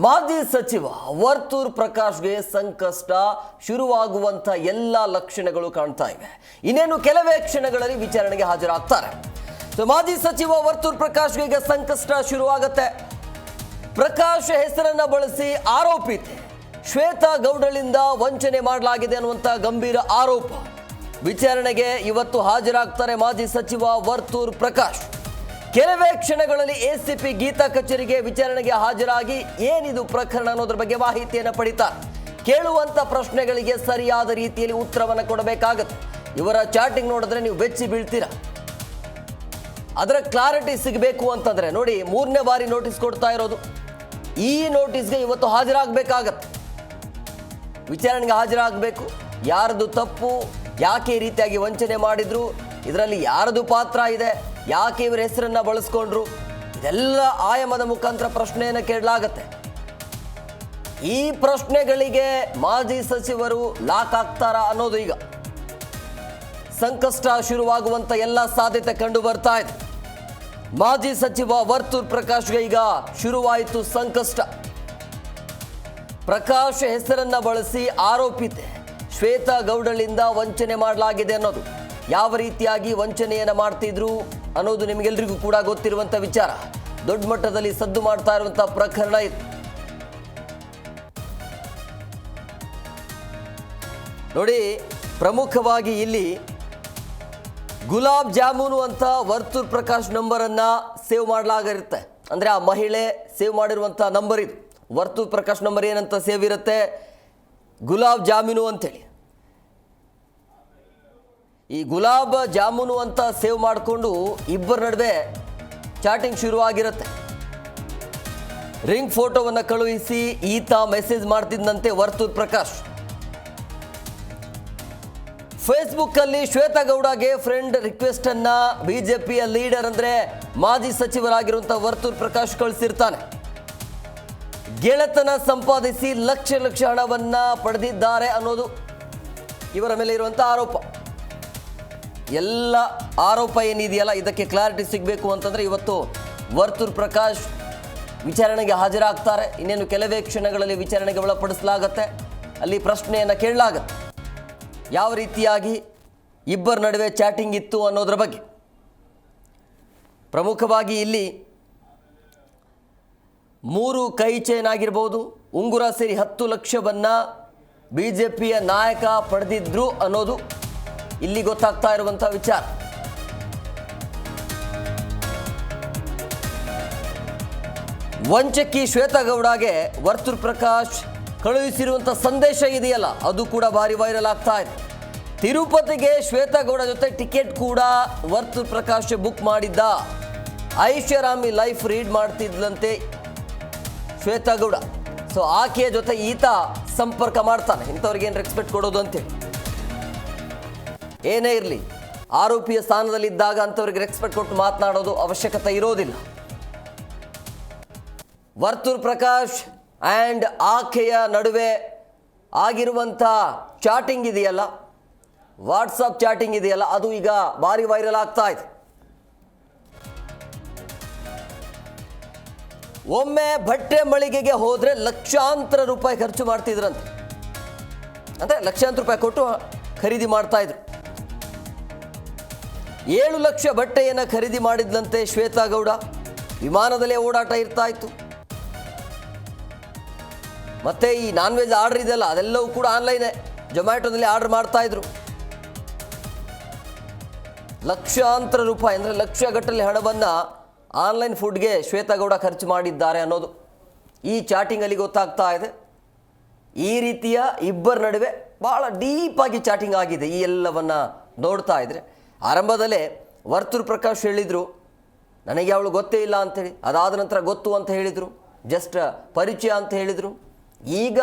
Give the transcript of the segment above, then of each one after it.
ಮಾಜಿ ಸಚಿವ ವರ್ತೂರ್ ಪ್ರಕಾಶ್ಗೆ ಸಂಕಷ್ಟ ಶುರುವಾಗುವಂತ ಎಲ್ಲ ಲಕ್ಷಣಗಳು ಕಾಣ್ತಾ ಇವೆ. ಇನ್ನೇನು ಕೆಲವೇ ಕ್ಷಣಗಳಲ್ಲಿ ವಿಚಾರಣೆಗೆ ಹಾಜರಾಗ್ತಾರೆ. ಮಾಜಿ ಸಚಿವ ವರ್ತೂರ್ ಪ್ರಕಾಶ್ಗೆ ಈಗ ಸಂಕಷ್ಟ ಶುರುವಾಗುತ್ತೆ. ಪ್ರಕಾಶ್ ಹೆಸರನ್ನ ಬಳಸಿ ಆರೋಪಿತೆ ಶ್ವೇತಾ ಗೌಡಳಿಂದ ವಂಚನೆ ಮಾಡಲಾಗಿದೆ ಅನ್ನುವಂಥ ಗಂಭೀರ ಆರೋಪ. ವಿಚಾರಣೆಗೆ ಇವತ್ತು ಹಾಜರಾಗ್ತಾರೆ ಮಾಜಿ ಸಚಿವ ವರ್ತೂರ್ ಪ್ರಕಾಶ್. ಕೆಲವೇ ಕ್ಷಣಗಳಲ್ಲಿ ಎಸಿಪಿ ಗೀತಾ ಕಚೇರಿಗೆ ವಿಚಾರಣೆಗೆ ಹಾಜರಾಗಿ ಏನಿದು ಪ್ರಕರಣ ಅನ್ನೋದ್ರ ಬಗ್ಗೆ ಮಾಹಿತಿಯನ್ನು ಪಡಿತಾರೆ. ಕೇಳುವಂತ ಪ್ರಶ್ನೆಗಳಿಗೆ ಸರಿಯಾದ ರೀತಿಯಲ್ಲಿ ಉತ್ತರವನ್ನು ಕೊಡಬೇಕಾಗತ್ತೆ. ಇವರ ಚಾಟಿಂಗ್ ನೋಡಿದ್ರೆ ನೀವು ಬೆಚ್ಚಿ ಬೀಳ್ತೀರಾ. ಅದರ ಕ್ಲಾರಿಟಿ ಸಿಗಬೇಕು ಅಂತಂದ್ರೆ ನೋಡಿ, 3ನೇ ಬಾರಿ ನೋಟಿಸ್ ಕೊಡ್ತಾ ಇರೋದು. ಈ ನೋಟಿಸ್ಗೆ ಇವತ್ತು ಹಾಜರಾಗಬೇಕಾಗತ್ತೆ. ವಿಚಾರಣೆಗೆ ಹಾಜರಾಗಬೇಕು. ಯಾರದು ತಪ್ಪು, ಯಾಕೆ ಈ ರೀತಿಯಾಗಿ ವಂಚನೆ ಮಾಡಿದ್ರು, ಇದರಲ್ಲಿ ಯಾರದು ಪಾತ್ರ ಇದೆ, ಯಾಕೆ ಇವರ ಹೆಸರನ್ನ ಬಳಸ್ಕೊಂಡ್ರು, ಇದೆಲ್ಲ ಆಯಾಮದ ಮುಖಾಂತರ ಪ್ರಶ್ನೆಯನ್ನು ಕೇಳಲಾಗತ್ತೆ. ಈ ಪ್ರಶ್ನೆಗಳಿಗೆ ಮಾಜಿ ಸಚಿವರು ಲಾಕ್ ಆಗ್ತಾರಾ ಅನ್ನೋದು ಈಗ ಸಂಕಷ್ಟ ಶುರುವಾಗುವಂತ ಎಲ್ಲ ಸಾಧ್ಯತೆ ಕಂಡು ಬರ್ತಾ ಇದೆ. ಮಾಜಿ ಸಚಿವ ವರ್ತೂರ್ ಪ್ರಕಾಶ್ಗೆ ಈಗ ಶುರುವಾಯಿತು ಸಂಕಷ್ಟ. ಪ್ರಕಾಶ್ ಹೆಸರನ್ನ ಬಳಸಿ ಆರೋಪಿತೆ ಶ್ವೇತಾ ಗೌಡಳಿಂದ ವಂಚನೆ ಮಾಡಲಾಗಿದೆ ಅನ್ನೋದು, ಯಾವ ರೀತಿಯಾಗಿ ವಂಚನೆಯನ್ನು ಮಾಡ್ತಿದ್ರು ಅನ್ನೋದು ನಿಮಗೆಲ್ಲರಿಗೂ ಕೂಡ ಗೊತ್ತಿರುವಂಥ ವಿಚಾರ. ದೊಡ್ಡ ಮಟ್ಟದಲ್ಲಿ ಸದ್ದು ಮಾಡ್ತಾ ಇರುವಂಥ ಪ್ರಕರಣ ಇದು. ನೋಡಿ, ಪ್ರಮುಖವಾಗಿ ಇಲ್ಲಿ ಗುಲಾಬ್ ಜಾಮೂನು ಅಂತ ವರ್ತೂರ್ ಪ್ರಕಾಶ್ ನಂಬರನ್ನ ಸೇವ್ ಮಾಡಲಾಗಿರುತ್ತೆ. ಅಂದರೆ ಆ ಮಹಿಳೆ ಸೇವ್ ಮಾಡಿರುವಂಥ ನಂಬರ್ ಇದು. ವರ್ತೂರ್ ಪ್ರಕಾಶ್ ನಂಬರ್ ಏನಂತ ಸೇವ್ ಇರುತ್ತೆ, ಗುಲಾಬ್ ಜಾಮೂನು ಅಂತೇಳಿ. ಈ ಗುಲಾಬ್ ಜಾಮೂನು ಅಂತ ಸೇವ್ ಮಾಡಿಕೊಂಡು ಇಬ್ಬರ ನಡುವೆ ಚಾಟಿಂಗ್ ಶುರುವಾಗಿರುತ್ತೆ. ರಿಂಗ್ ಫೋಟೋವನ್ನು ಕಳುಹಿಸಿ ಈತ ಮೆಸೇಜ್ ಮಾಡ್ತಿದ್ದಂತೆ ವರ್ತೂರ್ ಪ್ರಕಾಶ್. ಫೇಸ್ಬುಕ್ ಅಲ್ಲಿ ಶ್ವೇತಾ ಗೌಡಗೆ ಫ್ರೆಂಡ್ ರಿಕ್ವೆಸ್ಟ್ ಅನ್ನ ಬಿಜೆಪಿಯ ಲೀಡರ್ ಅಂದ್ರೆ ಮಾಜಿ ಸಚಿವರಾಗಿರುವಂತ ವರ್ತೂರ್ ಪ್ರಕಾಶ್ ಕಳಿಸಿರ್ತಾನೆ. ಗೆಳೆತನ ಸಂಪಾದಿಸಿ ಲಕ್ಷ ಲಕ್ಷ ಹಣವನ್ನ ಪಡೆದಿದ್ದಾರೆ ಅನ್ನೋದು ಇವರ ಮೇಲೆ ಇರುವಂತ ಆರೋಪ. ಎಲ್ಲ ಆರೋಪ ಏನಿದೆಯಲ್ಲ, ಇದಕ್ಕೆ ಕ್ಲಾರಿಟಿ ಸಿಗಬೇಕು ಅಂತಂದ್ರೆ ಇವತ್ತು ವರ್ತೂರ್ ಪ್ರಕಾಶ್ ವಿಚಾರಣೆಗೆ ಹಾಜರಾಗ್ತಾರೆ. ಇನ್ನೇನು ಕೆಲವೇ ಕ್ಷಣಗಳಲ್ಲಿ ವಿಚಾರಣೆಗೆ ಒಳಪಡಿಸಲಾಗತ್ತೆ. ಅಲ್ಲಿ ಪ್ರಶ್ನೆಯನ್ನು ಕೇಳಲಾಗತ್ತೆ, ಯಾವ ರೀತಿಯಾಗಿ ಇಬ್ಬರ ನಡುವೆ ಚಾಟಿಂಗ್ ಇತ್ತು ಅನ್ನೋದ್ರ ಬಗ್ಗೆ. ಪ್ರಮುಖವಾಗಿ ಇಲ್ಲಿ 3 ಕೈ ಚೈನ್ ಆಗಿರ್ಬೋದು, ಉಂಗುರ ಸೇರಿ 10 ಲಕ್ಷವನ್ನ ಬಿಜೆಪಿಯ ನಾಯಕ ಪಡೆದಿದ್ರು ಅನ್ನೋದು ಇಲ್ಲಿ ಗೊತ್ತಾಗ್ತಾ ಇರುವಂಥ ವಿಚಾರ. ವಂಚಕಿ ಶ್ವೇತಾ ಗೌಡಗೆ ವರ್ತೂರ್ ಪ್ರಕಾಶ್ ಕಳುಹಿಸಿರುವಂಥ ಸಂದೇಶ ಇದೆಯಲ್ಲ, ಅದು ಕೂಡ ಭಾರಿ ವೈರಲ್ ಆಗ್ತಾ ಇದೆ. ತಿರುಪತಿಗೆ ಶ್ವೇತಾ ಗೌಡ ಜೊತೆ ಟಿಕೆಟ್ ಕೂಡ ವರ್ತೂರ್ ಪ್ರಕಾಶ್ ಬುಕ್ ಮಾಡಿದ್ದ. ಐಷಾರಾಮಿ ಲೈಫ್ ರೀಡ್ ಮಾಡ್ತಿದ್ಲಂತೆ ಶ್ವೇತಾ ಗೌಡ. ಸೊ ಆಕೆಯ ಜೊತೆ ಈತ ಸಂಪರ್ಕ ಮಾಡ್ತಾನೆ. ಇಂಥವ್ರಿಗೆ ಏನು ರೆಸ್ಪೆಕ್ಟ್ ಕೊಡೋದು ಅಂತೇಳಿ. ಏನೇ ಇರಲಿ, ಆರೋಪಿಯ ಸ್ಥಾನದಲ್ಲಿದ್ದಾಗ ಅಂಥವ್ರಿಗೆ ರೆಸ್ಪೆಕ್ಟ್ ಕೊಟ್ಟು ಮಾತನಾಡೋದು ಅವಶ್ಯಕತೆ ಇರೋದಿಲ್ಲ. ವರ್ತೂರ್ ಪ್ರಕಾಶ್ ಆ್ಯಂಡ್ ಆಕೆಯ ನಡುವೆ ಆಗಿರುವಂಥ ಚಾಟಿಂಗ್ ಇದೆಯಲ್ಲ, ವಾಟ್ಸಪ್ ಚಾಟಿಂಗ್ ಇದೆಯಲ್ಲ, ಅದು ಈಗ ಭಾರಿ ವೈರಲ್ ಆಗ್ತಾ ಇದೆ. ಒಮ್ಮೆ ಬಟ್ಟೆ ಮಳಿಗೆಗೆ ಹೋದರೆ ಲಕ್ಷಾಂತರ ರೂಪಾಯಿ ಖರ್ಚು ಮಾಡ್ತಿದ್ರಂತೆ. ಅಂದರೆ ಲಕ್ಷಾಂತರ ರೂಪಾಯಿ ಕೊಟ್ಟು ಖರೀದಿ ಮಾಡ್ತಾ ಇದ್ರು. 7 ಲಕ್ಷ ಬಟ್ಟೆಯನ್ನು ಖರೀದಿ ಮಾಡಿದ್ಲಂತೆ ಶ್ವೇತಾ ಗೌಡ. ವಿಮಾನದಲ್ಲೇ ಓಡಾಟ ಇರ್ತಾ ಇತ್ತು. ಮತ್ತೆ ಈ ನಾನ್ ವೆಜ್ ಆರ್ಡರ್ ಇದೆಯಲ್ಲ, ಅದೆಲ್ಲವೂ ಕೂಡ ಆನ್ಲೈನೇ, ಜೊಮ್ಯಾಟೋದಲ್ಲಿ ಆರ್ಡರ್ ಮಾಡ್ತಾ ಇದ್ರು. ಲಕ್ಷಾಂತರ ರೂಪಾಯಿ ಅಂದರೆ ಲಕ್ಷಗಟ್ಟಲೆ ಹಣವನ್ನು ಆನ್ಲೈನ್ ಫುಡ್ಗೆ ಶ್ವೇತಾ ಗೌಡ ಖರ್ಚು ಮಾಡಿದ್ದಾರೆ ಅನ್ನೋದು ಈ ಚಾಟಿಂಗಲ್ಲಿ ಗೊತ್ತಾಗ್ತಾ ಇದೆ. ಈ ರೀತಿಯ ಇಬ್ಬರ ನಡುವೆ ಬಹಳ ಡೀಪಾಗಿ ಚಾಟಿಂಗ್ ಆಗಿದೆ. ಈ ಎಲ್ಲವನ್ನು ನೋಡ್ತಾ ಇದ್ರೆ ಆರಂಭದಲ್ಲೇ ವರ್ತೂರ್ ಪ್ರಕಾಶ್ ಹೇಳಿದರು ನನಗೆ ಅವಳು ಗೊತ್ತೇ ಇಲ್ಲ ಅಂಥೇಳಿ. ಅದಾದ ನಂತರ ಗೊತ್ತು ಅಂತ ಹೇಳಿದರು, ಜಸ್ಟ್ ಪರಿಚಯ ಅಂತ ಹೇಳಿದರು. ಈಗ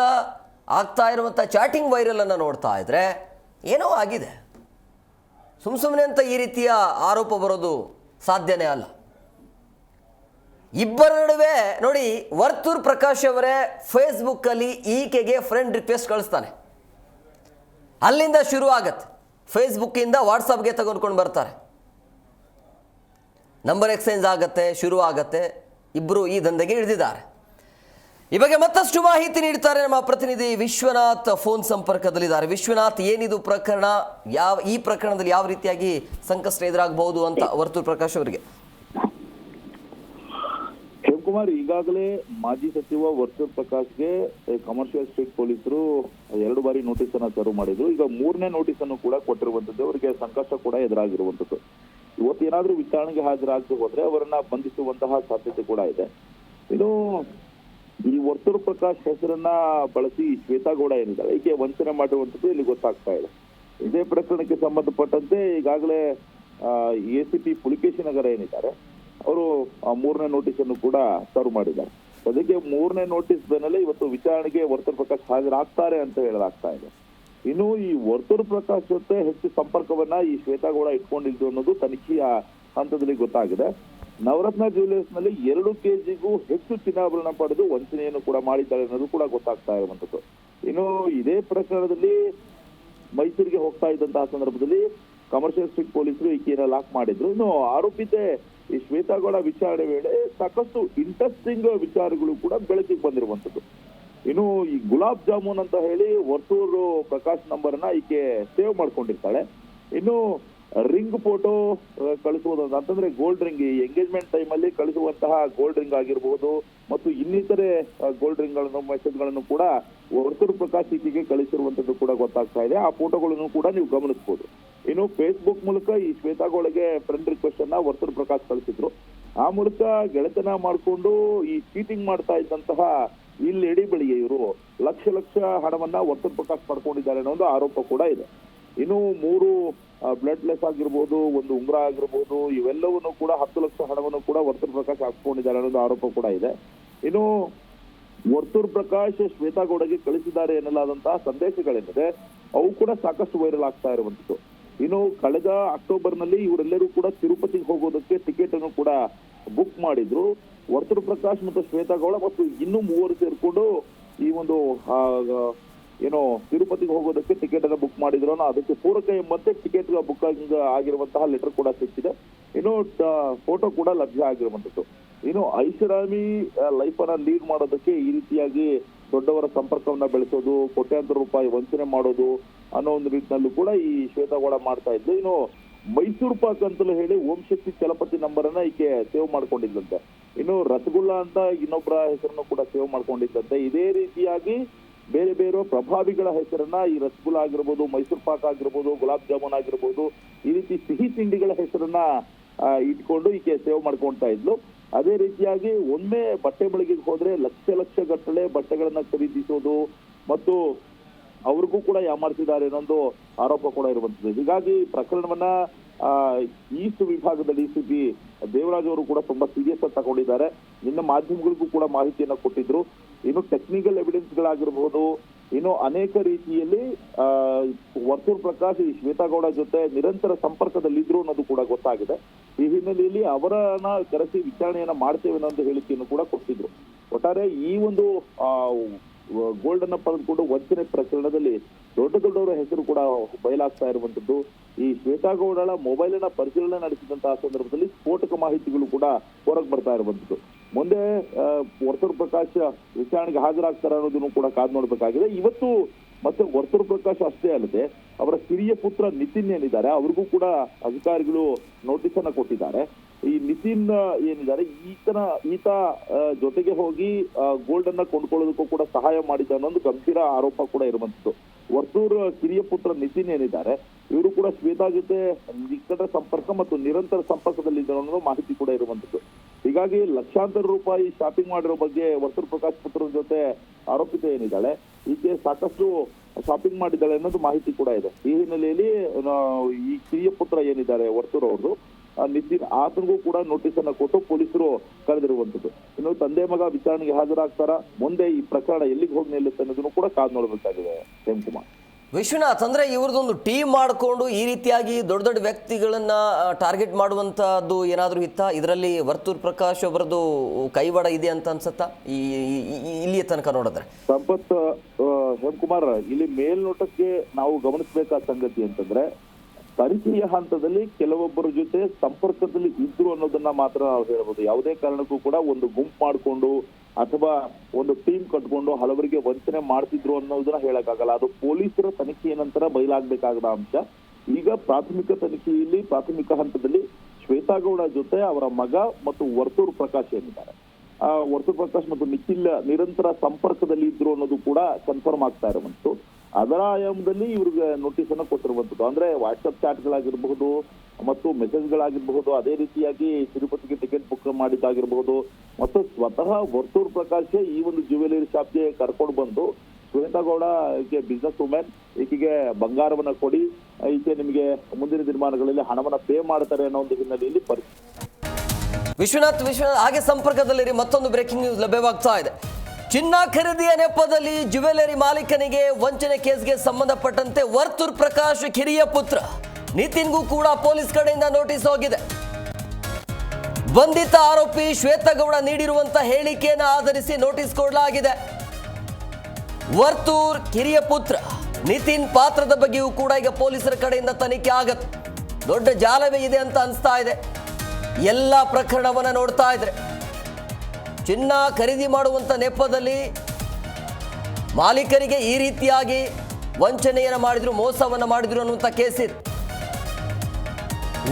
ಆಗ್ತಾ ಇರುವಂಥ ಚಾಟಿಂಗ್ ವೈರಲನ್ನು ನೋಡ್ತಾ ಇದ್ರೆ ಏನೋ ಆಗಿದೆ. ಸುಮ್ಮನೆ ಅಂತ ಈ ರೀತಿಯ ಆರೋಪ ಬರೋದು ಸಾಧ್ಯನೇ ಅಲ್ಲ. ಇಬ್ಬರ ನಡುವೆ ನೋಡಿ, ವರ್ತೂರ್ ಪ್ರಕಾಶ್ ಅವರೇ ಫೇಸ್ಬುಕ್ಕಲ್ಲಿ ಈಕೆಗೆ ಫ್ರೆಂಡ್ ರಿಕ್ವೆಸ್ಟ್ ಕಳಿಸ್ತಾನೆ. ಅಲ್ಲಿಂದ ಶುರು ಆಗತ್ತೆ. ಫೇಸ್ಬುಕ್ಕಿಂದ ವಾಟ್ಸಪ್ಗೆ ತಗೊಂಡ್ಕೊಂಡು ಬರ್ತಾರೆ. ನಂಬರ್ ಎಕ್ಸ್ಚೇಂಜ್ ಆಗತ್ತೆ, ಶುರು ಆಗತ್ತೆ. ಇಬ್ಬರು ಈ ದಂಧೆಗೆ ಇಳಿದಿದ್ದಾರೆ. ಈ ಬಗ್ಗೆ ಮತ್ತಷ್ಟು ಮಾಹಿತಿ ನೀಡ್ತಾರೆ ನಮ್ಮ ಪ್ರತಿನಿಧಿ ವಿಶ್ವನಾಥ್ ಫೋನ್ ಸಂಪರ್ಕದಲ್ಲಿದ್ದಾರೆ. ವಿಶ್ವನಾಥ್, ಏನಿದು ಪ್ರಕರಣ? ಈ ಪ್ರಕರಣದಲ್ಲಿ ಯಾವ ರೀತಿಯಾಗಿ ಸಂಕಷ್ಟ ಎದುರಾಗಬಹುದು ಅಂತ ವರ್ತೂರ್ ಪ್ರಕಾಶ್ ಅವರಿಗೆ? ಶಿವಕುಮಾರ್, ಈಗಾಗಲೇ ಮಾಜಿ ಸಚಿವ ವರ್ತೂರ್ ಪ್ರಕಾಶ್ಗೆ ಕಮರ್ಷಿಯಲ್ ಸ್ಟ್ರೀಟ್ ಪೊಲೀಸರು 2 ಬಾರಿ ನೋಟಿಸ್ ಅನ್ನ ಸರ್ವ್ ಮಾಡಿದ್ರು. ಈಗ 3ನೇ ನೋಟಿಸ್ ಅನ್ನು ಕೂಡ ಕೊಟ್ಟಿರುವಂತದ್ದು. ಅವರಿಗೆ ಸಂಕಷ್ಟ ಕೂಡ ಎದುರಾಗಿರುವಂತದ್ದು. ಇವತ್ತೇನಾದ್ರೂ ವಿಚಾರಣೆಗೆ ಹಾಜರಾಗದೆ ಹೋದ್ರೆ ಅವರನ್ನ ಬಂಧಿಸುವಂತಹ ಸಾಧ್ಯತೆ ಕೂಡ ಇದೆ. ಇನ್ನು ಈ ವರ್ತೂರ್ ಪ್ರಕಾಶ್ ಹೆಸರನ್ನ ಬಳಸಿ ಶ್ವೇತಾಗೌಡ ಏನಿದ್ದಾರೆ ಈಕೆ ವಂಚನೆ ಮಾಡಿರುವಂತದ್ದು ಇಲ್ಲಿ ಗೊತ್ತಾಗ್ತಾ ಇದೆ. ಇದೇ ಪ್ರಕರಣಕ್ಕೆ ಸಂಬಂಧಪಟ್ಟಂತೆ ಈಗಾಗಲೇ ACP ಪುಲಿಕೇಶಿ ನಗರ ಏನಿದ್ದಾರೆ ಅವರು 3ನೇ ನೋಟಿಸ್ ಅನ್ನು ಕೂಡ ಸರ್ವ್ ಮಾಡಿದ್ದಾರೆ. ಅದಕ್ಕೆ 3ನೇ ನೋಟಿಸ್ ಬೆನ್ನಲ್ಲೇ ಇವತ್ತು ವಿಚಾರಣೆಗೆ ವರ್ತೂರ್ ಪ್ರಕಾಶ್ ಹಾಜರಾಗ್ತಾರೆ ಅಂತ ಹೇಳಲಾಗ್ತಾ ಇದೆ. ಇನ್ನು ಈ ವರ್ತೂರ್ ಪ್ರಕಾಶ್ ಜೊತೆ ಹೆಚ್ಚು ಸಂಪರ್ಕವನ್ನ ಈ ಶ್ವೇತಾಗೌಡ ಇಟ್ಕೊಂಡಿದ್ದು ಅನ್ನೋದು ತನಿಖೆಯ ಹಂತದಲ್ಲಿ ಗೊತ್ತಾಗಿದೆ. ನವರತ್ನ ಜ್ಯುವೆಲರ್ಸ್ ನಲ್ಲಿ 2 kgಗೂ ಹೆಚ್ಚು ಚಿನ್ನಾಭರಣ ಪಡೆದು ವಂಚನೆಯನ್ನು ಕೂಡ ಮಾಡಿದ್ದಾರೆ ಅನ್ನೋದು ಕೂಡ ಗೊತ್ತಾಗ್ತಾ ಇರುವಂತದ್ದು. ಇನ್ನು ಇದೇ ಪ್ರಕರಣದಲ್ಲಿ ಮೈಸೂರಿಗೆ ಹೋಗ್ತಾ ಇದ್ದಂತಹ ಸಂದರ್ಭದಲ್ಲಿ ಕಮರ್ಷಿಯಲ್ ಸ್ಟ್ರೀಟ್ ಪೊಲೀಸರು ಈಕೆಯನ್ನ ಲಾಕ್ ಮಾಡಿದ್ರು. ಇನ್ನು ಆರೋಪಿತೆ ಈ ಶ್ವೇತಾಗೌಡ ವಿಚಾರಣೆ ವೇಳೆ ಸಾಕಷ್ಟು ಇಂಟ್ರೆಸ್ಟಿಂಗ್ ವಿಚಾರಗಳು ಕೂಡ ಬೆಳಕಿಗೆ ಬಂದಿರುವಂತದ್ದು. ಇನ್ನು ಈ ಗುಲಾಬ್ ಜಾಮೂನ್ ಅಂತ ಹೇಳಿ ವರ್ತೂರ್ ಪ್ರಕಾಶ್ ನಂಬರ್ ನ ಈಕೆ ಸೇವ್ ಮಾಡ್ಕೊಂಡಿರ್ತಾಳೆ. ಇನ್ನು ರಿಂಗ್ ಫೋಟೋ ಕಳಿಸುವುದು ಅಂತಂದ್ರೆ ಗೋಲ್ಡ್ ರಿಂಗ್, ಈ ಎಂಗೇಜ್ಮೆಂಟ್ ಟೈಮ್ ಅಲ್ಲಿ ಕಳಿಸುವಂತಹ ಗೋಲ್ಡ್ ರಿಂಗ್ ಆಗಿರ್ಬೋದು ಮತ್ತು ಇನ್ನಿತರೆ ಗೋಲ್ಡ್ ರಿಂಗ್ ಗಳನ್ನು ಮೆಸೇಜ್ ಗಳನ್ನು ಕೂಡ ವರ್ತೂರ್ ಪ್ರಕಾಶ್ ಈಕೆಗೆ ಕಳಿಸಿರುವಂತದ್ದು ಕೂಡ ಗೊತ್ತಾಗ್ತಾ ಇದೆ. ಆ ಫೋಟೋಗಳನ್ನು ಕೂಡ ನೀವು ಗಮನಿಸಬಹುದು. ಇನ್ನು ಫೇಸ್ಬುಕ್ ಮೂಲಕ ಈ ಶ್ವೇತಾಗೌಡಗೆ ಫ್ರೆಂಡ್ ರಿಕ್ವೆಸ್ಟ್ ಅನ್ನ ವರ್ತೂರ್ ಪ್ರಕಾಶ್ ಕಳಿಸಿದ್ರು. ಆ ಮೂಲಕ ಗೆಳೆತನ ಮಾಡಿಕೊಂಡು ಈ ಚೀಟಿಂಗ್ ಮಾಡ್ತಾ ಇದ್ದಂತಹ ಈ ಲೇಡಿ ಬಳಿಗೆ ಇವರು ಲಕ್ಷ ಹಣವನ್ನ ವರ್ತೂರ್ ಪ್ರಕಾಶ್ ಪಡ್ಕೊಂಡಿದ್ದಾರೆ ಅನ್ನೋ ಒಂದು ಆರೋಪ ಕೂಡ ಇದೆ. ಇನ್ನು 3 ಬ್ಲಡ್ ಲೆಸ್ ಆಗಿರ್ಬೋದು, 1 ಉಂಗುರ ಆಗಿರ್ಬೋದು, ಇವೆಲ್ಲವನ್ನು ಕೂಡ 10 ಲಕ್ಷ ಹಣವನ್ನು ಕೂಡ ವರ್ತೂರ್ ಪ್ರಕಾಶ್ ಹಾಕಿಕೊಂಡಿದ್ದಾರೆ ಅನ್ನೋದು ಆರೋಪ ಕೂಡ ಇದೆ. ಇನ್ನು ವರ್ತೂರ್ ಪ್ರಕಾಶ್ ಶ್ವೇತಾಗೌಡಗೆ ಕಳಿಸಿದ್ದಾರೆ ಎನ್ನಲಾದಂತಹ ಸಂದೇಶಗಳೇನಿದೆ ಅವು ಕೂಡ ಸಾಕಷ್ಟು ವೈರಲ್ ಆಗ್ತಾ ಇರುವಂತದ್ದು. ಇನ್ನು ಕಳೆದ ಅಕ್ಟೋಬರ್ ನಲ್ಲಿ ಇವರೆಲ್ಲರೂ ಕೂಡ ತಿರುಪತಿಗೆ ಹೋಗೋದಕ್ಕೆ ಟಿಕೆಟ್ ಅನ್ನು ಕೂಡ ಬುಕ್ ಮಾಡಿದ್ರು. ವರ್ತೂರ್ ಪ್ರಕಾಶ್ ಮತ್ತು ಶ್ವೇತಾಗೌಡ ಮತ್ತು ಇನ್ನೂ 3 ಸೇರ್ಕೊಂಡು ಈ ಒಂದು ಏನೋ ತಿರುಪತಿಗೆ ಹೋಗೋದಕ್ಕೆ ಟಿಕೆಟ್ ಅನ್ನು ಬುಕ್ ಮಾಡಿದ್ರು. ಅದಕ್ಕೆ ಪೂರಕ ಎಂಬಂತೆ ಟಿಕೆಟ್ ಬುಕ್ ಆಗಿರುವಂತಹ ಲೆಟರ್ ಕೂಡ ಸಿಕ್ಕಿದೆ. ಇನ್ನು ಫೋಟೋ ಕೂಡ ಲಭ್ಯ ಆಗಿರುವಂತದ್ದು. ಇನ್ನು ಐಷಾರಾಮಿ ಲೈಫ್ ಅನ್ನ ಲೀಡ್ ಮಾಡೋದಕ್ಕೆ ಈ ರೀತಿಯಾಗಿ ದೊಡ್ಡವರ ಸಂಪರ್ಕವನ್ನ ಬೆಳೆಸೋದು, ಕೋಟ್ಯಾಂತರ ರೂಪಾಯಿ ವಂಚನೆ ಮಾಡೋದು ಅನ್ನೋ ಒಂದು ನಿಟ್ಟಿನಲ್ಲೂ ಕೂಡ ಈ ಶ್ವೇತಾಗೌಡ ಮಾಡ್ತಾ ಇದ್ಲು. ಇನ್ನು ಮೈಸೂರು ಪಾಕ್ ಅಂತಲೂ ಹೇಳಿ ಓಂ ಶಕ್ತಿ ಚಲಪತಿ ನಂಬರ್ ಅನ್ನ ಈಕೆ ಸೇವ್ ಮಾಡ್ಕೊಂಡಿದ್ದಂತೆ. ಇನ್ನು ರಸಗುಲ್ಲಾ ಅಂತ ಇನ್ನೊಬ್ಬರ ಹೆಸರನ್ನು ಕೂಡ ಸೇವ್ ಮಾಡ್ಕೊಂಡಿದ್ದಂತೆ. ಇದೇ ರೀತಿಯಾಗಿ ಬೇರೆ ಬೇರೆ ಪ್ರಭಾವಿಗಳ ಹೆಸರನ್ನ ಈ ರಸಗುಲ್ಲಾ ಆಗಿರ್ಬೋದು, ಮೈಸೂರು ಪಾಕ್ ಆಗಿರ್ಬೋದು, ಗುಲಾಬ್ ಜಾಮೂನ್ ಆಗಿರ್ಬೋದು, ಈ ರೀತಿ ಸಿಹಿ ತಿಂಡಿಗಳ ಹೆಸರನ್ನ ಇಟ್ಕೊಂಡು ಈಕೆ ಸೇವ್ ಮಾಡ್ಕೊಳ್ತಾ ಇದ್ಲು. ಅದೇ ರೀತಿಯಾಗಿ ಒಮ್ಮೆ ಬಟ್ಟೆ ಮಳಿಗೆಗೆ ಹೋದ್ರೆ ಲಕ್ಷ ಗಟ್ಟಲೆ ಬಟ್ಟೆಗಳನ್ನ ಖರೀದಿಸೋದು ಮತ್ತು ಅವ್ರಿಗೂ ಕೂಡ ಯಾಮಾರಿಸಿದ್ದಾರೆ ಅನ್ನೊಂದು ಆರೋಪ ಕೂಡ ಇರುವಂತದ್ದು. ಹೀಗಾಗಿ ಪ್ರಕರಣವನ್ನ ಈಸ್ಟ್ ವಿಭಾಗದ DCP ದೇವರಾಜ್ ಅವರು ಕೂಡ ತುಂಬಾ ಸೀರಿಯಸ್ ಆಗಿ ತಗೊಂಡಿದ್ದಾರೆ. ನಿನ್ನ ಮಾಧ್ಯಮಗಳಿಗೂ ಕೂಡ ಮಾಹಿತಿಯನ್ನ ಕೊಟ್ಟಿದ್ರು. ಇನ್ನು ಟೆಕ್ನಿಕಲ್ ಎವಿಡೆನ್ಸ್ ಗಳಾಗಿರ್ಬೋದು, ಇನ್ನು ಅನೇಕ ರೀತಿಯಲ್ಲಿ ವರ್ತೂರ್ ಪ್ರಕಾಶ್ ಈ ಶ್ವೇತಾಗೌಡ ಜೊತೆ ನಿರಂತರ ಸಂಪರ್ಕದಲ್ಲಿದ್ರು ಅನ್ನೋದು ಕೂಡ ಗೊತ್ತಾಗಿದೆ. ಈ ಹಿನ್ನೆಲೆಯಲ್ಲಿ ಅವರನ್ನ ಕರೆಸಿ ವಿಚಾರಣೆಯನ್ನ ಮಾಡ್ತೇವೆ ಅನ್ನೋ ಹೇಳಿಕೆಯನ್ನು ಕೂಡ ಕೊಟ್ಟಿದ್ರು. ಒಟ್ಟಾರೆ ಈ ಒಂದು ಗೋಲ್ಡ್ ಅನ್ನ ಪಡೆದುಕೊಂಡು ವಂಚನೆ ಪ್ರಕರಣದಲ್ಲಿ ದೊಡ್ಡವರ ಹೆಸರು ಕೂಡ ಬಯಲಾಗ್ತಾ ಇರುವಂತದ್ದು. ಈ ಶ್ವೇತಾಗೌಡಳ ಮೊಬೈಲ್ ಅನ್ನ ಪರಿಶೀಲನೆ ನಡೆಸಿದಂತಹ ಸಂದರ್ಭದಲ್ಲಿ ಸ್ಫೋಟಕ ಮಾಹಿತಿಗಳು ಕೂಡ ಹೊರಗೆ ಬರ್ತಾ ಇರುವಂತದ್ದು. ಮುಂದೆ ವರ್ತೂರ್ ಪ್ರಕಾಶ್ ವಿಚಾರಣೆಗೆ ಹಾಜರಾಗ್ತಾರೆ ಅನ್ನೋದನ್ನು ಕೂಡ ಕಾದು ನೋಡ್ಬೇಕಾಗಿದೆ. ಇವತ್ತು ಮತ್ತೆ ವರ್ತೂರ್ ಪ್ರಕಾಶ್ ಅಷ್ಟೇ ಅಲ್ಲದೆ ಅವರ ಕಿರಿಯ ಪುತ್ರ ನಿತಿನ್ ಏನಿದ್ದಾರೆ ಅವ್ರಿಗೂ ಕೂಡ ಅಧಿಕಾರಿಗಳು ನೋಟಿಸ್ ಅನ್ನ ಕೊಟ್ಟಿದ್ದಾರೆ. ಈ ನಿತಿನ್ ಏನಿದ್ದಾರೆ ಈತ ಜೊತೆಗೆ ಹೋಗಿ ಗೋಲ್ಡ್ ಅನ್ನ ಕೊಂಡ್ಕೊಳ್ಳೋದಕ್ಕೂ ಕೂಡ ಸಹಾಯ ಮಾಡಿದ್ದ ಅನ್ನೊಂದು ಗಂಭೀರ ಆರೋಪ ಕೂಡ ಇರುವಂತದ್ದು. ವರ್ತೂರ್ ಕಿರಿಯ ಪುತ್ರ ನಿತಿನ್ ಏನಿದ್ದಾರೆ ಇವರು ಕೂಡ ಶ್ವೇತಾ ಜೊತೆ ನಿಕಟ ಸಂಪರ್ಕ ಮತ್ತು ನಿರಂತರ ಸಂಪರ್ಕದಲ್ಲಿದ್ದರು ಅನ್ನೋ ಮಾಹಿತಿ ಕೂಡ ಇರುವಂತದ್ದು. ಹೀಗಾಗಿ ಲಕ್ಷಾಂತರ ರೂಪಾಯಿ ಶಾಪಿಂಗ್ ಮಾಡಿರೋ ಬಗ್ಗೆ ವರ್ತೂರ್ ಪ್ರಕಾಶ್ ಪುತ್ರನ ಜೊತೆ ಆರೋಪಿತ ಏನಿದ್ದಾಳೆ ಈಕೆ ಸಾಕಷ್ಟು ಶಾಪಿಂಗ್ ಮಾಡಿದ್ದಾಳೆ ಅನ್ನೋದು ಮಾಹಿತಿ ಕೂಡ ಇದೆ. ಈ ಹಿನ್ನೆಲೆಯಲ್ಲಿ ಈ ಕಿರಿಯ ಪುತ್ರ ಏನಿದ್ದಾರೆ ವರ್ತೂರ್ ಅವ್ರದ್ದು ನಿತಿನ್ ಆತನಿಗೂ ಕೂಡ ನೋಟಿಸ್ ಅನ್ನ ಕೊಟ್ಟು ಪೊಲೀಸರು ಕರೆದಿರುವಂತದ್ದು. ಇನ್ನು ತಂದೆ ಮಗ ವಿಚಾರಣೆಗೆ ಹಾಜರಾಗ್ತಾರ, ಮುಂದೆ ಈ ಪ್ರಕರಣ ಎಲ್ಲಿಗೆ ಹೋಗಿ ನಿಲ್ಲುತ್ತೆ ಅನ್ನೋದನ್ನು ಕೂಡ ಕಾದು ನೋಡಬೇಕಾಗಿದೆ. ಹೇಮಕುಮಾರ್, ವಿಶ್ವನಾಥ್, ಅಂದ್ರೆ ಇವ್ರದೊಂದು ಟೀಮ್ ಮಾಡಿಕೊಂಡು ಈ ರೀತಿಯಾಗಿ ದೊಡ್ಡ ದೊಡ್ಡ ವ್ಯಕ್ತಿಗಳನ್ನ ಟಾರ್ಗೆಟ್ ಮಾಡುವಂತದ್ದು ಏನಾದರೂ ಇತ್ತಾ? ಇದರಲ್ಲಿ ವರ್ತೂರ್ ಪ್ರಕಾಶ್ ಅವರದ್ದು ಕೈವಾಡ ಇದೆ ಅಂತ ಅನ್ಸತ್ತಾ ಇಲ್ಲಿಯ ತನಕ ನೋಡಿದ್ರೆ? ಸಂಪತ್, ಹೇಮಕುಮಾರ್, ಇಲ್ಲಿ ಮೇಲ್ನೋಟಕ್ಕೆ ನಾವು ಗಮನಿಸಬೇಕಾದ ಸಂಗತಿ ಅಂತಂದ್ರೆ ತನಿಖೆಯ ಹಂತದಲ್ಲಿ ಕೆಲವೊಬ್ಬರ ಜೊತೆ ಸಂಪರ್ಕದಲ್ಲಿ ಇದ್ರು ಅನ್ನೋದನ್ನ ಮಾತ್ರ ನಾವು ಹೇಳ್ಬೋದು. ಯಾವುದೇ ಕಾರಣಕ್ಕೂ ಕೂಡ ಒಂದು ಗುಂಪು ಮಾಡಿಕೊಂಡು ಅಥವಾ ಒಂದು ಟೀಮ್ ಕಟ್ಕೊಂಡು ಹಲವರಿಗೆ ವಂಚನೆ ಮಾಡ್ತಿದ್ರು ಅನ್ನೋದನ್ನ ಹೇಳಕ್ಕಾಗಲ್ಲ. ಅದು ಪೊಲೀಸರ ತನಿಖೆಯ ನಂತರ ಬಯಲಾಗಬೇಕಾದ ಅಂಶ. ಈಗ ಪ್ರಾಥಮಿಕ ತನಿಖೆಯಲ್ಲಿ ಪ್ರಾಥಮಿಕ ಹಂತದಲ್ಲಿ ಶ್ವೇತಾಗೌಡ ಜೊತೆ ಅವರ ಮಗ ಮತ್ತು ವರ್ತೂರ್ ಪ್ರಕಾಶ್ ಏನಿದ್ದಾರೆ, ವರ್ತೂರ್ ಪ್ರಕಾಶ್ ಮತ್ತು ನಿಖಿಲ್ ನಿರಂತರ ಸಂಪರ್ಕದಲ್ಲಿ ಇದ್ರು ಅನ್ನೋದು ಕೂಡ ಕನ್ಫರ್ಮ್ ಆಗ್ತಾ ಇರುವಂತದ್ದು. ಅದರ ಆಯಾಮದಲ್ಲಿ ಇವ್ರಿಗೆ ನೋಟಿಸ್ ಅನ್ನು ಕೊಟ್ಟಿರುವಂತದ್ದು. ಅಂದ್ರೆ ವಾಟ್ಸ್ಆಪ್ ಚಾಟ್ಗಳಾಗಿರಬಹುದು ಮತ್ತು ಮೆಸೇಜ್ಗಳಾಗಿರಬಹುದು, ಅದೇ ರೀತಿಯಾಗಿ ತಿರುಪತಿಗೆ ಟಿಕೆಟ್ ಬುಕ್ ಮಾಡಿದ್ದಾಗಿರಬಹುದು, ಮತ್ತು ಸ್ವತಃ ವರ್ತೂರ್ ಪ್ರಕಾಶ್ ಈ ಒಂದು ಜ್ಯುವೆಲರಿ ಶಾಪ್ಗೆ ಕರ್ಕೊಂಡು ಬಂದು ಶ್ವೇತಾಗೌಡ ಈಕೆ ಬಿಸ್ನೆಸ್ ವುಮೆನ್, ಈಕೆಗೆ ಬಂಗಾರವನ್ನ ಕೊಡಿ, ಈಕೆ ನಿಮಗೆ ಮುಂದಿನ ದಿನಮಾನಗಳಲ್ಲಿ ಹಣವನ್ನ ಪೇ ಮಾಡ್ತಾರೆ ಅನ್ನೋ ಒಂದು ಹಿನ್ನೆಲೆಯಲ್ಲಿ ವಿಶ್ವನಾಥ್ ಹಾಗೆ ಸಂಪರ್ಕದಲ್ಲಿರಿ. ಮತ್ತೊಂದು ಬ್ರೇಕಿಂಗ್ ನ್ಯೂಸ್ ಲಭ್ಯವಾಗ್ತಾ ಇದೆ. ಚಿನ್ನ ಖರೀದಿಯ ನೆಪದಲ್ಲಿ ಜ್ಯುವೆಲರಿ ಮಾಲೀಕನಿಗೆ ವಂಚನೆ ಕೇಸ್ಗೆ ಸಂಬಂಧಪಟ್ಟಂತೆ ವರ್ತೂರ್ ಪ್ರಕಾಶ್ ಕಿರಿಯ ಪುತ್ರ ನಿತಿನ್ಗೂ ಕೂಡ ಪೊಲೀಸ್ ಕಡೆಯಿಂದ ನೋಟಿಸ್ ಹೋಗಿದೆ. ಬಂಧಿತ ಆರೋಪಿ ಶ್ವೇತಗೌಡ ನೀಡಿರುವಂತಹ ಹೇಳಿಕೆಯನ್ನು ಆಧರಿಸಿ ನೋಟಿಸ್ ಕೊಡಲಾಗಿದೆ. ವರ್ತೂರ್ ಕಿರಿಯ ಪುತ್ರ ನಿತಿನ್ ಪಾತ್ರದ ಬಗ್ಗೆಯೂ ಕೂಡ ಈಗ ಪೊಲೀಸರ ಕಡೆಯಿಂದ ತನಿಖೆ ಆಗತ್ತೆ. ದೊಡ್ಡ ಜಾಲವೇ ಇದೆ ಅಂತ ಅನಿಸ್ತಾ ಇದೆ. ಎಲ್ಲ ಪ್ರಕರಣವನ್ನ ನೋಡ್ತಾ ಇದ್ರೆ ಚಿನ್ನ ಖರೀದಿ ಮಾಡುವಂತ ನೆಪದಲ್ಲಿ ಮಾಲೀಕರಿಗೆ ಈ ರೀತಿಯಾಗಿ ವಂಚನೆಯನ್ನು ಮಾಡಿದ್ರು, ಮೋಸವನ್ನು ಮಾಡಿದ್ರು ಅನ್ನುವಂಥ ಕೇಸ್ ಇದೆ.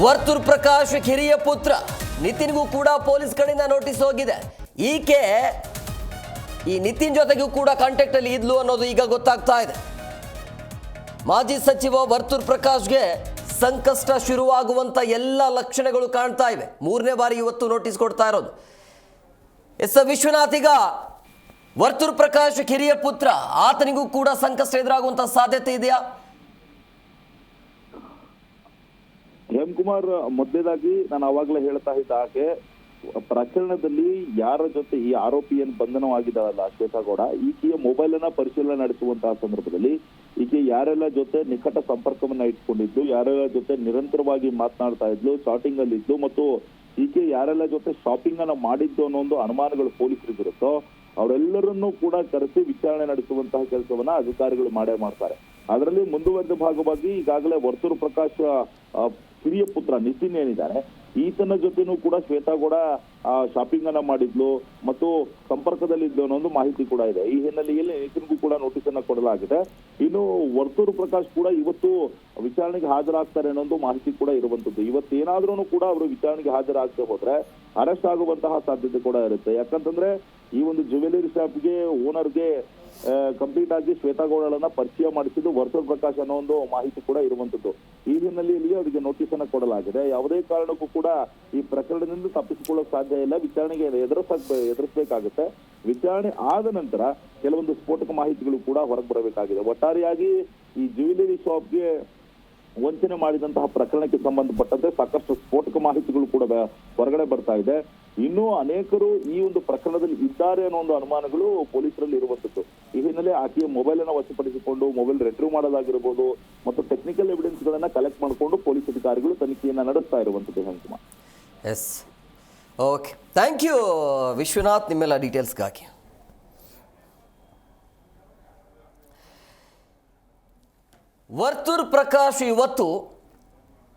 ವರ್ತೂರ್ ಪ್ರಕಾಶ್ ಕಿರಿಯ ಪುತ್ರ ನಿತಿನ್ಗೂ ಕೂಡ ಪೊಲೀಸ್ ಕಡೆಯಿಂದ ನೋಟಿಸ್ ಹೋಗಿದೆ. ಈಕೆ ಈ ನಿತಿನ್ ಜೊತೆಗೂ ಕೂಡ ಕಾಂಟ್ಯಾಕ್ಟ್ ಅಲ್ಲಿ ಇದ್ಲು ಅನ್ನೋದು ಈಗ ಗೊತ್ತಾಗ್ತಾ ಇದೆ. ಮಾಜಿ ಸಚಿವ ವರ್ತೂರ್ ಪ್ರಕಾಶ್ಗೆ ಸಂಕಷ್ಟ ಶುರುವಾಗುವಂತ ಎಲ್ಲ ಲಕ್ಷಣಗಳು ಕಾಣ್ತಾ ಇವೆ. 3ನೇ ಬಾರಿ ಇವತ್ತು ನೋಟಿಸ್ ಕೊಡ್ತಾ ಇರೋದು. ಎಸ್ ವಿಶ್ವನಾಥ್, ಈಗ ವರ್ತೂರ್ ಪ್ರಕಾಶ್ ಕಿರಿಯ ಪುತ್ರ, ಆತನಿಗೂ ಕೂಡ ಸಂಕಷ್ಟ ಎದುರಾಗುವಂತ ಸಾಧ್ಯತೆ ಇದೆಯಾ? ಹೇಮಕುಮಾರ್, ಮೊದಲೇದಾಗಿ ನಾನು ಅವಾಗಲೇ ಹೇಳ್ತಾ ಇದ್ದ ಹಾಗೆ ಪ್ರಕರಣದಲ್ಲಿ ಯಾರ ಜೊತೆ ಈ ಆರೋಪಿ ಏನು ಬಂಧನವಾಗಿದ್ದಾಳಲ್ಲ ಶ್ವೇತಾಗೌಡ, ಈಕೆಯ ಮೊಬೈಲ್ ಅನ್ನ ಪರಿಶೀಲನೆ ನಡೆಸುವಂತಹ ಸಂದರ್ಭದಲ್ಲಿ ಈಕೆ ಯಾರೆಲ್ಲ ಜೊತೆ ನಿಕಟ ಸಂಪರ್ಕವನ್ನ ಇಟ್ಕೊಂಡಿದ್ಲು, ಯಾರೆಲ್ಲ ಜೊತೆ ನಿರಂತರವಾಗಿ ಮಾತನಾಡ್ತಾ ಇದ್ಲು, ಚಾಟಿಂಗ್ ಅಲ್ಲಿ ಇದ್ಲು, ಮತ್ತು ಈಕೆ ಯಾರೆಲ್ಲ ಜೊತೆ ಶಾಪಿಂಗ್ ಅನ್ನ ಮಾಡಿದ್ದು ಅನ್ನೋ ಒಂದು ಅನುಮಾನಗಳು ಪೊಲೀಸರಿಗಿರುತ್ತೋ ಅವರೆಲ್ಲರನ್ನೂ ಕೂಡ ಕರೆಸಿ ವಿಚಾರಣೆ ನಡೆಸುವಂತಹ ಕೆಲಸವನ್ನ ಅಧಿಕಾರಿಗಳು ಮಾಡೇ ಮಾಡ್ತಾರೆ. ಅದರಲ್ಲಿ ಮುಂದುವರೆದ ಭಾಗವಾಗಿ ಈಗಾಗಲೇ ವರ್ತೂರ್ ಪ್ರಕಾಶ್ ಕಿರಿಯ ಪುತ್ರ ನಿತಿನ್ ಏನಿದ್ದಾರೆ, ಈತನ ಜೊತೆನೂ ಕೂಡ ಶ್ವೇತಾಗೌಡ ಶಾಪಿಂಗ್ ಅನ್ನ ಮಾಡಿದ್ಲು ಮತ್ತು ಸಂಪರ್ಕದಲ್ಲಿ ಇದ್ಲು ಅನ್ನೋ ಒಂದು ಮಾಹಿತಿ ಕೂಡ ಇದೆ. ಈ ಹಿನ್ನೆಲೆಯಲ್ಲಿ ನಿತಿನ್ಗೂ ಕೂಡ ನೋಟಿಸ್ ಅನ್ನ ಕೊಡಲಾಗಿದೆ. ಇನ್ನು ವರ್ತೂರ್ ಪ್ರಕಾಶ್ ಕೂಡ ಇವತ್ತು ವಿಚಾರಣೆಗೆ ಹಾಜರಾಗ್ತಾರೆ ಅನ್ನೋ ಒಂದು ಮಾಹಿತಿ ಕೂಡ ಇರುವಂತದ್ದು. ಇವತ್ತೇನಾದ್ರೂ ಕೂಡ ಅವರು ವಿಚಾರಣೆಗೆ ಹಾಜರಾಗದೆ ಹೋದ್ರೆ ಅರೆಸ್ಟ್ ಆಗುವಂತಹ ಸಾಧ್ಯತೆ ಕೂಡ ಇರುತ್ತೆ. ಯಾಕಂತಂದ್ರೆ ಈ ಒಂದು ಜ್ಯುವೆಲರಿ ಶಾಪ್ಗೆ ಓನರ್ಗೆ ಕಂಪ್ಲೀಟ್ ಆಗಿ ಶ್ವೇತಾಗೌಡಳನ್ನ ಪರಿಚಯ ಮಾಡಿಸಿದ್ದು ವರ್ತೂರ್ ಪ್ರಕಾಶ್ ಅನ್ನೋ ಒಂದು ಮಾಹಿತಿ ಕೂಡ ಇರುವಂತದ್ದು. ಈ ಹಿನ್ನೆಲೆಯಲ್ಲಿ ಅವರಿಗೆ ನೋಟಿಸ್ ಅನ್ನ ಕೊಡಲಾಗಿದೆ. ಯಾವುದೇ ಕಾರಣಕ್ಕೂ ಕೂಡ ಈ ಪ್ರಕರಣದಿಂದ ತಪ್ಪಿಸಿಕೊಳ್ಳೋಕೆ ಸಾಧ್ಯ ಇಲ್ಲ. ವಿಚಾರಣೆಗೆ ಎದುರಿಸಬೇಕಾಗುತ್ತೆ. ವಿಚಾರಣೆ ಆದ ನಂತರ ಕೆಲವೊಂದು ಸ್ಫೋಟಕ ಮಾಹಿತಿಗಳು ಕೂಡ ಹೊರಗೆ ಬರಬೇಕಾಗಿದೆ. ಒಟ್ಟಾರೆಯಾಗಿ ಈ ಜ್ಯುವೆಲರಿ ಶಾಪ್ಗೆ ವಂಚನೆ ಮಾಡಿದಂತಹ ಪ್ರಕರಣಕ್ಕೆ ಸಂಬಂಧಪಟ್ಟಂತೆ ಸಾಕಷ್ಟು ಸ್ಫೋಟಕ ಮಾಹಿತಿಗಳು ಕೂಡ ಹೊರಗಡೆ ಬರ್ತಾ ಇದೆ. ಇನ್ನೂ ಅನೇಕರು ಈ ಒಂದು ಪ್ರಕರಣದಲ್ಲಿ ಇದ್ದಾರೆ ಅನ್ನೋ ಒಂದು ಅನುಮಾನಗಳು ಪೊಲೀಸರಲ್ಲಿ ಇರುವಂತದ್ದು. ಈ ಹಿನ್ನೆಲೆ ಆಕೆಯ ಮೊಬೈಲ್ ಅನ್ನ ವಶಪಡಿಸಿಕೊಂಡು ಮೊಬೈಲ್ ರಿಟ್ರೀವ್ ಮಾಡೋದಾಗಿರ್ಬೋದು ಮತ್ತು ಟೆಕ್ನಿಕಲ್ ಎವಿಡೆನ್ಸ್ ಗಳನ್ನ ಕಲೆಕ್ಟ್ ಮಾಡಿಕೊಂಡು ಪೊಲೀಸ್ ಅಧಿಕಾರಿಗಳು ತನಿಖೆಯನ್ನ ನಡೆಸ್ತಾ ಇರುವಂತದ್ದು. Hemakumar, yes, okay, thank you Vishwanath, ನಿಮ್ಮೆಲ್ಲ ಡೀಟೇಲ್ಸ್ಗಾಗಿ. ವರ್ತೂರ್ ಪ್ರಕಾಶ್ ಇವತ್ತು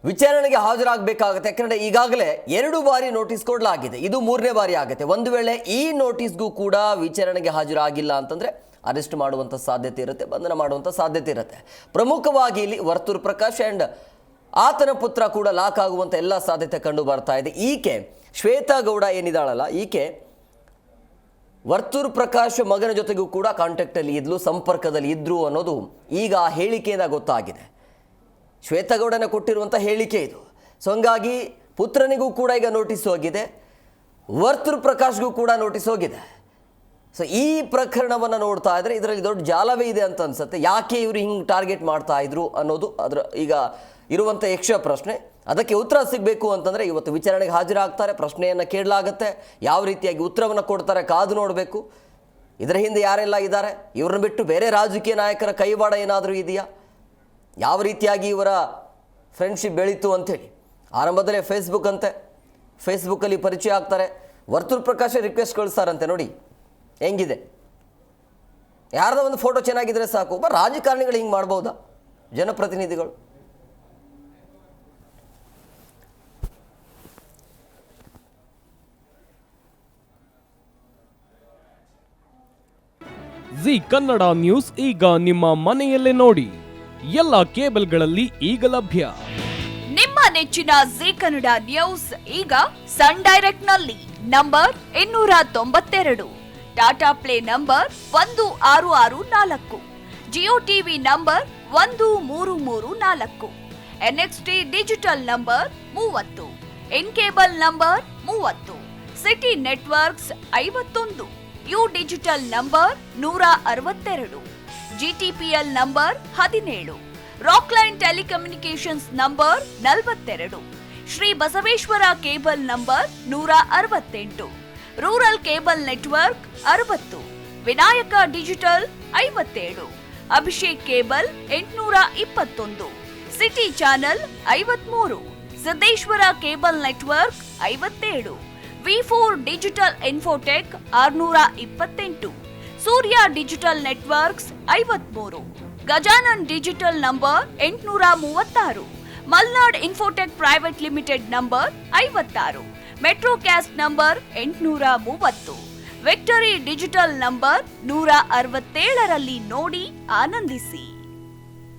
ವಿಚಾರಣೆಗೆ ಹಾಜರಾಗಬೇಕಾಗುತ್ತೆ. ಯಾಕಂದರೆ ಈಗಾಗಲೇ 2 ಬಾರಿ ನೋಟಿಸ್ ಕೊಡಲಾಗಿದೆ. ಇದು 3ನೇ ಬಾರಿ ಆಗುತ್ತೆ. ಒಂದು ವೇಳೆ ಈ ನೋಟಿಸ್ಗೂ ಕೂಡ ವಿಚಾರಣೆಗೆ ಹಾಜರಾಗಿಲ್ಲ ಅಂತಂದರೆ ಅರೆಸ್ಟ್ ಮಾಡುವಂಥ ಸಾಧ್ಯತೆ ಇರುತ್ತೆ, ಬಂಧನ ಮಾಡುವಂಥ ಸಾಧ್ಯತೆ ಇರುತ್ತೆ. ಪ್ರಮುಖವಾಗಿ ಇಲ್ಲಿ ವರ್ತೂರ್ ಪ್ರಕಾಶ್ ಆ್ಯಂಡ್ ಆತನ ಪುತ್ರ ಕೂಡ ಲಾಕ್ ಆಗುವಂಥ ಎಲ್ಲ ಸಾಧ್ಯತೆ ಕಂಡು ಬರ್ತಾ ಇದೆ. ಈಕೆ ಶ್ವೇತಾಗೌಡ ಏನಿದ್ದಾಳಲ್ಲ, ಈಕೆ ವರ್ತೂರ್ ಪ್ರಕಾಶ್ ಮಗನ ಜೊತೆಗೂ ಕೂಡ ಕಾಂಟ್ಯಾಕ್ಟಲ್ಲಿ ಇದ್ಲು, ಸಂಪರ್ಕದಲ್ಲಿ ಇದ್ರು ಅನ್ನೋದು ಈಗ ಆ ಹೇಳಿಕೆಯಿಂದ ಗೊತ್ತಾಗಿದೆ. ಶ್ವೇತಗೌಡನ ಕೊಟ್ಟಿರುವಂಥ ಹೇಳಿಕೆ ಇದು. ಸೊ ಹಂಗಾಗಿ ಪುತ್ರನಿಗೂ ಕೂಡ ಈಗ ನೋಟಿಸ್ ಹೋಗಿದೆ, ವರ್ತೂರ್ ಪ್ರಕಾಶ್ಗೂ ಕೂಡ ನೋಟಿಸ್ ಹೋಗಿದೆ. ಸೊ ಈ ಪ್ರಕರಣವನ್ನು ನೋಡ್ತಾ ಇದ್ರೆ ಇದರಲ್ಲಿ ದೊಡ್ಡ ಜಾಲವೇ ಇದೆ ಅಂತ ಅನ್ಸುತ್ತೆ. ಯಾಕೆ ಇವರು ಹಿಂಗೆ ಟಾರ್ಗೆಟ್ ಮಾಡ್ತಾ ಇದ್ರು ಅನ್ನೋದು ಅದರ ಈಗ ಇರುವಂಥ ಯಕ್ಷ ಪ್ರಶ್ನೆ. ಅದಕ್ಕೆ ಉತ್ತರ ಸಿಗಬೇಕು ಅಂತಂದರೆ ಇವತ್ತು ವಿಚಾರಣೆಗೆ ಹಾಜರಾಗ್ತಾರೆ, ಪ್ರಶ್ನೆಯನ್ನು ಕೇಳಲಾಗುತ್ತೆ. ಯಾವ ರೀತಿಯಾಗಿ ಉತ್ತರವನ್ನು ಕೊಡ್ತಾರೆ ಕಾದು ನೋಡಬೇಕು. ಇದರ ಹಿಂದೆ ಯಾರೆಲ್ಲ ಇದ್ದಾರೆ, ಇವ್ರನ್ನ ಬಿಟ್ಟು ಬೇರೆ ರಾಜಕೀಯ ನಾಯಕರ ಕೈವಾಡ ಏನಾದರೂ ಇದೆಯಾ, ಯಾವ ರೀತಿಯಾಗಿ ಇವರ ಫ್ರೆಂಡ್ಶಿಪ್ ಬೆಳೀತು ಅಂಥೇಳಿ. ಆರಂಭದಲ್ಲೇ ಫೇಸ್ಬುಕ್ಕಲ್ಲಿ ಪರಿಚಯ ಆಗ್ತಾರೆ. ವರ್ತೂರ್ ಪ್ರಕಾಶ್ ರಿಕ್ವೆಸ್ಟ್ ಕಳಿಸ್ತಾರಂತೆ. ನೋಡಿ ಹೆಂಗಿದೆ, ಯಾರ್ದೋ ಒಂದು ಫೋಟೋ ಚೆನ್ನಾಗಿದ್ರೆ ಸಾಕು. ಒಬ್ಬ ರಾಜಕಾರಣಿಗಳು ಹಿಂಗೆ ಮಾಡ್ಬೋದಾ, ಜನಪ್ರತಿನಿಧಿಗಳು? ಜಿ ಕನ್ನಡ ನ್ಯೂಸ್ ಈಗ ನಿಮ್ಮ ಮನೆಯಲ್ಲೇ ನೋಡಿ. ಎಲ್ಲ ಕೇಬಲ್ಗಳಲ್ಲಿ ಈಗ ಲಭ್ಯ. ನಿಮ್ಮ ನೆಚ್ಚಿನ ಜಿ ಕನ್ನಡ ನ್ಯೂಸ್ ಈಗ ಸನ್ ಡೈರೆಕ್ಟ್ ನಲ್ಲಿ number 292, Tata play number 1664, Jio TV number 1334, NXT digital number 30, in cable number 30, city networks 51, U digital number 162, GTPL number 17, Rockline telecommunications number 42, Shri Basaveshwara cable number 168, rural cable network 60, Vinayaka digital 57, Abhishek cable 821, city channel 53, Siddeshwara cable network 57, V4 digital Infotech 628, Surya digital networks 53, Gajanan digital number 836, Malnad infotech private limited number 56, metrocast number 830, victory digital number 167ರಲ್ಲಿ ನೋಡಿ ಆನಂದಿಸಿ.